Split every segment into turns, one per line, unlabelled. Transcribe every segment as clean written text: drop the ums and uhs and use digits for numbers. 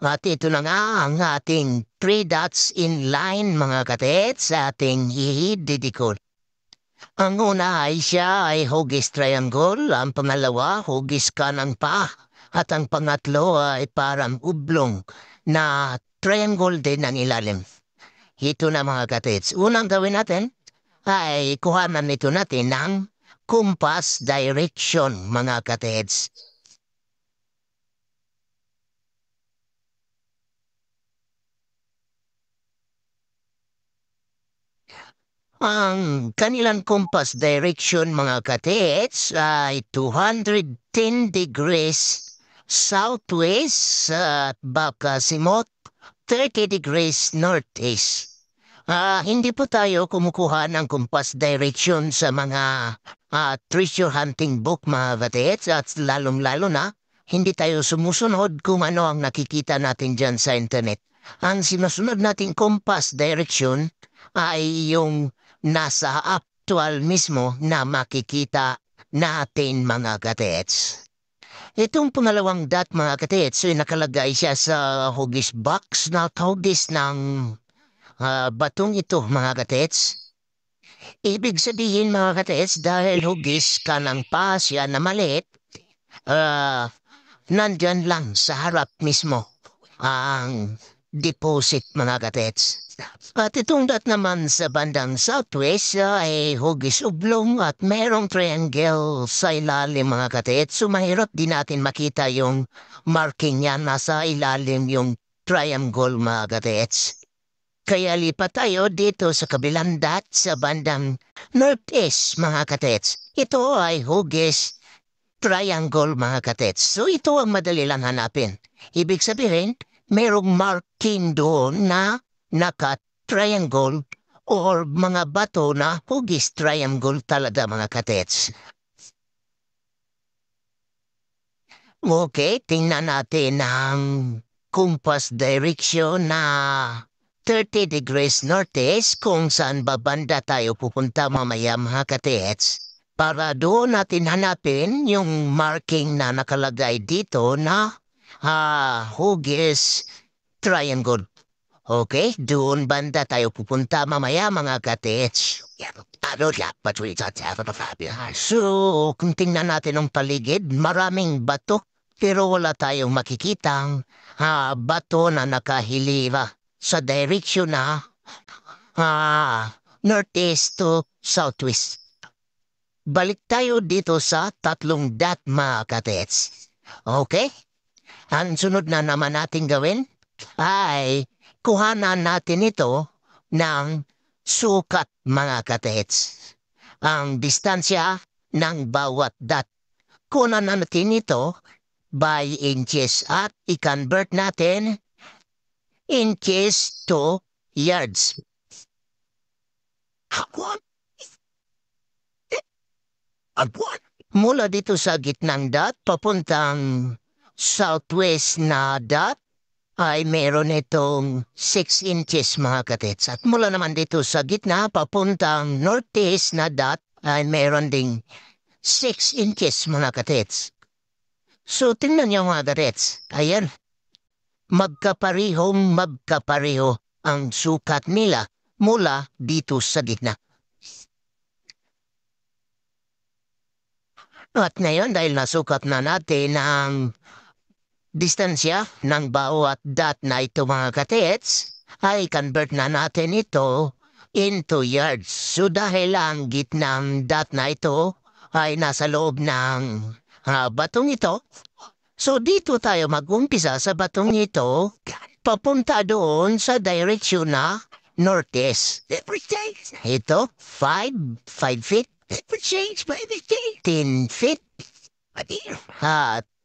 At ito na nga ang ating three dots in line mga katets sa ating ihididikot. Ang una ay siya ay hugis triangle, ang pangalawa hugis kanang pa, at ang pangatlo ay parang ublong na triangle din ang ilalim. Ito na mga katets. Unang gawin natin ay kuhanan nito natin ng compass direction mga katets. Ang kanilang compass direction mga katets ay 210 degrees southwest at baka simot 30 degrees northeast. Hindi po tayo kumukuha ng compass direction sa mga treasure hunting book mga katets at lalong-lalo na hindi tayo sumusunod kung ano ang nakikita natin dyan sa internet. Ang sinusunod nating compass direction ay yung nasa actual mismo na makikita natin mga katets. Itong pangalawang dot mga katets ay nakalagay siya sa hugis box na hugis ng batong ito mga katets. Ibig sabihin mga katets dahil hugis ka ng pa siya na maliit, nandyan lang sa harap mismo ang deposit mga katets. At itong dot naman sa bandang southwest ay hugis oblong at merong triangle sa ilalim mga katets. So mahirap din natin makita yung marking niya nasa ilalim yung triangle mga katets. Kaya lipat tayo dito sa kabilang dot sa bandang northeast mga katets. Ito ay hugis triangle mga katets. So ito ang madali lang hanapin. Ibig sabihin, merong marking doon na naka-triangle or mga bato na hugis triangle talaga mga katets. Okay, tingnan natin ang compass direction na 30 degrees northeast kung saan babanda tayo pupunta mamaya mga katets. Para doon natin hanapin yung marking na nakalagay dito na hugis triangle. Okay, doon banda tayo pupunta mamaya mga katets. So, kung tingnan natin ang paligid, maraming bato. Pero wala tayong makikitang bato na nakahilira sa direksyon na northeast to southwest. Balik tayo dito sa tatlong dot mga katets. Okay? Ang sunod na naman natin gawin ay kuhanan natin ito ng sukat mga katets. Ang distansya ng bawat dot. Kunan natin ito by inches at i-convert natin inches to yards. Mula dito sa gitnang dot papuntang southwest na dot ay meron itong 6 inches mga katets. At mula naman dito sa gitna papuntang northeast na dot ay meron ding 6 inches mga katets. So tingnan niyo mga katets. Ayan. Magkapareho ang sukat nila mula dito sa gitna. At ngayon dahil nasukat na natin ang distansya ng bawat dot na ito mga katets, ay convert na natin ito into yards. So dahil ang gitnang dot na ito ay nasa loob ng batong ito, so dito tayo mag-umpisa sa batong ito, papunta doon sa direksyon na northeast. Ito, 5 feet. 10 feet.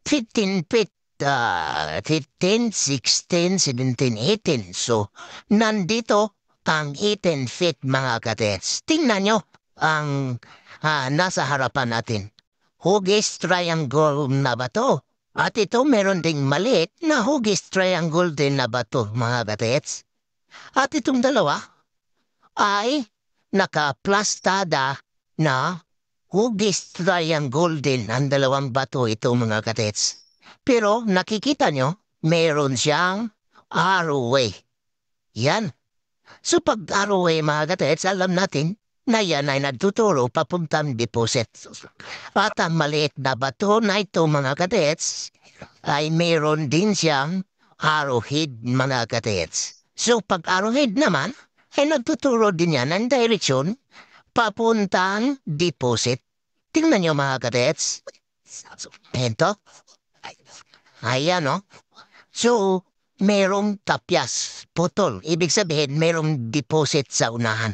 15 feet. 15, 16, 17, 18. So, nandito ang 18 feet mga katets. Tingnan nyo ang nasa harapan natin. Hugis triangle na bato. At ito meron ding maliit na hugis triangle din na bato mga katets. At itong dalawa ay nakaplastada na hugis triangle din ang dalawang bato ito mga katets. Pero nakikita nyo, meron siyang ROA. Yan. So pag ROA mga katets, alam natin na yan ay nagtuturo papuntang deposit. At ang maliit na bato na ito mga katets ay meron din siyang arrowhead mga katets. So pag arrowhead naman, ay nagtuturo din yan ng direksyon papuntang deposit. Tingnan nyo mga katets. Ito. Ayan o. So, merong tapyas, putol. Ibig sabihin, merong deposit sa unahan.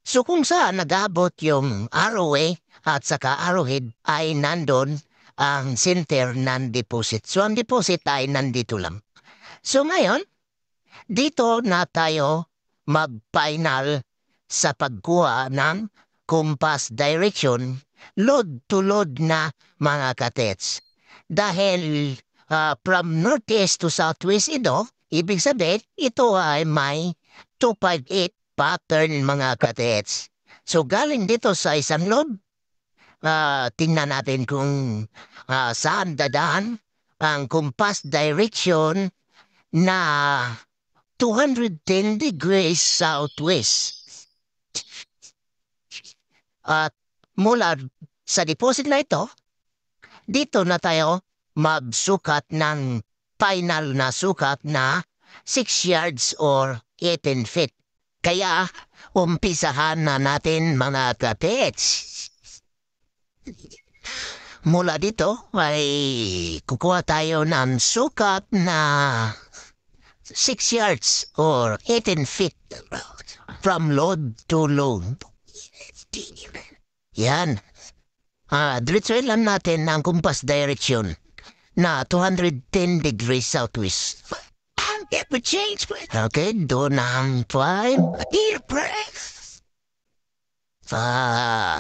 So kung saan nag-abot yung ROA at saka arrowhead ay nandun ang center ng deposit. So ang deposit ay nandito lang. So ngayon, dito na tayo mag-final sa pagkuha ng compass direction, load to load na mga katets. Dahil from northeast to southwest ito, ibig sabihin, ito ay may 258 pattern mga katets. So galing dito sa isang load, tingnan natin kung saan dadaan ang compass direction na 210 degrees southwest. At mula sa deposit na ito, dito na tayo magsukat ng final na sukat na 6 yards or 18 feet. Kaya, umpisahan na natin mga katets. Mula dito ay kukuha tayo ng sukat na 6 yards or 18 feet from load to load. Yan. Diretsuin lang natin ang compass direction na 210 degrees southwest. Never change. Okay, doon ang 5. Deep breath. 5.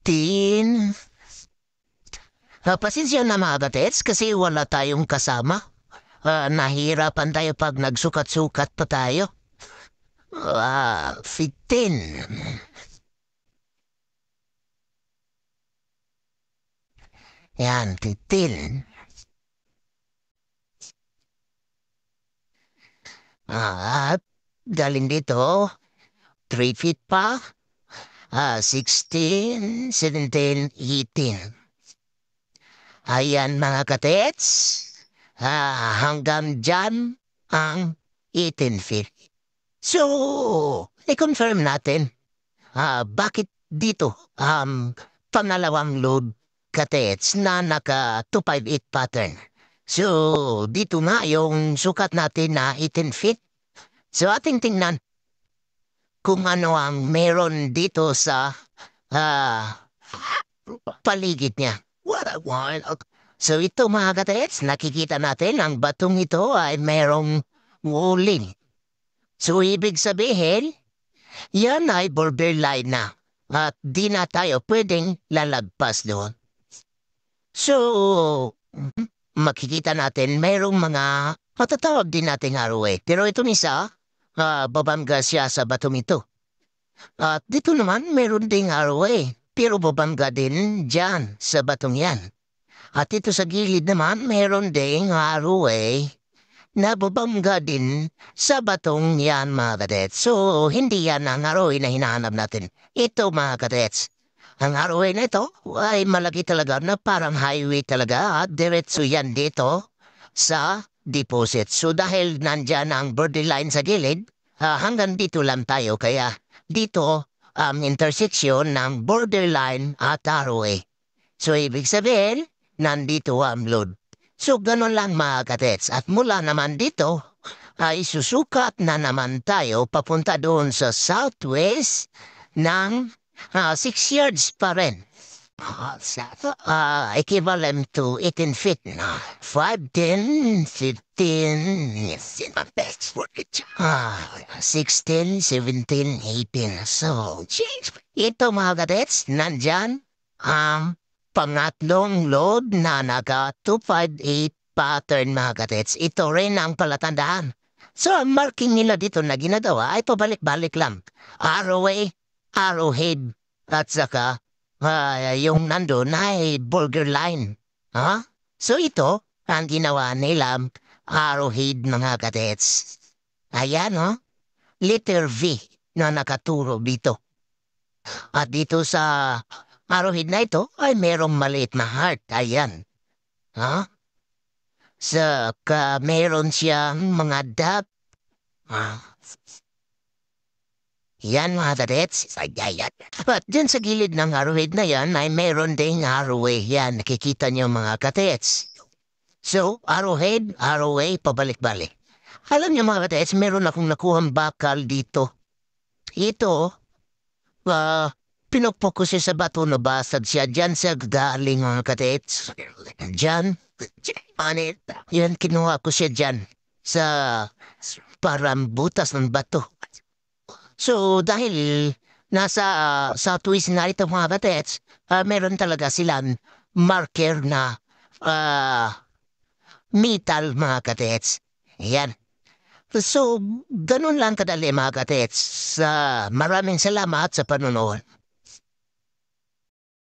10. Pasensya na mga katets kasi wala tayong kasama. Nahirapan tayo pag nagsukat-sukat pa tayo. 15. Yan, 15. At galing dito, 3 feet pa. 16, 17, 18. Ayan mga katets. Hanggang dyan ang 18 feet. So, i-confirm natin bakit dito pangalawang load katets na naka 258 pattern. So, dito nga yung sukat natin na 18 feet. So, ating tingnan kung ano ang meron dito sa paligid niya. What a wild. So, ito mga katets, nakikita natin ang batong ito ay merong walling. So, ibig sabihin, yan ay borderline na at di na tayo pwedeng lalagpas doon. So, makikita natin mayroong mga matatawag din nating ROA. Pero itong isa, babangga siya sa batong ito. At dito naman mayroon ding ROA, pero babangga din dyan sa batong yan. At ito sa gilid naman mayroon ding ROA na babangga din sa batong yan mga kadets. So, hindi yan ang ROA na hinahanap natin. Ito mga kadets. Ang ROA na ito ay malaki talaga na parang highway talaga at diretso yan dito sa deposit. So dahil nandyan ang borderline sa gilid, hanggang dito lang tayo kaya dito ang intersection ng borderline at ROA. So ibig sabihin, nandito ang load. So ganun lang mga katets at mula naman dito ay susukat na naman tayo papunta doon sa southwest ng 6 yards pa rin. Equivalent to 18 feet na. 5, 10, 15, 16, 17, 18. So, ito mga kadets, nandyan ang pangatlong load na naka 258 pattern mga kadets. Ito rin ang palatandaan. So, ang marking nila dito na ginagawa ay pabalik-balik lang. ROA, arrowhead, at saka yung nandun ay burger line. Ha? So ito, ang ginawa nila arrowhead mga kadets. Ayan, no? Letter V na nakaturo dito. At dito sa arrowhead na ito ay merong maliit na heart. Ayan. Ha? Meron siyang mga dot. Ah, yan mga kadets. Ayan. At dyan sa gilid ng arrowhead na yan ay meron ding arrowway. Yan, nakikita niyo mga kadets. So, arrowhead, arrowway, pabalik-balik. Alam niyo mga kadets, meron akong nakuhang bakal dito. Ito, pinupok ko siya sa bato na basag siya. Diyan siya galing mga kadets. Diyan. Anit. Yan, kinuha ko siya dyan. Sa parang butas ng bato. So, dahil nasa southwest na ito mga kadets, meron talaga silang marker na metal mga kadets. Yan. So, ganun lang kadali mga katets. Maraming salamat sa panonood.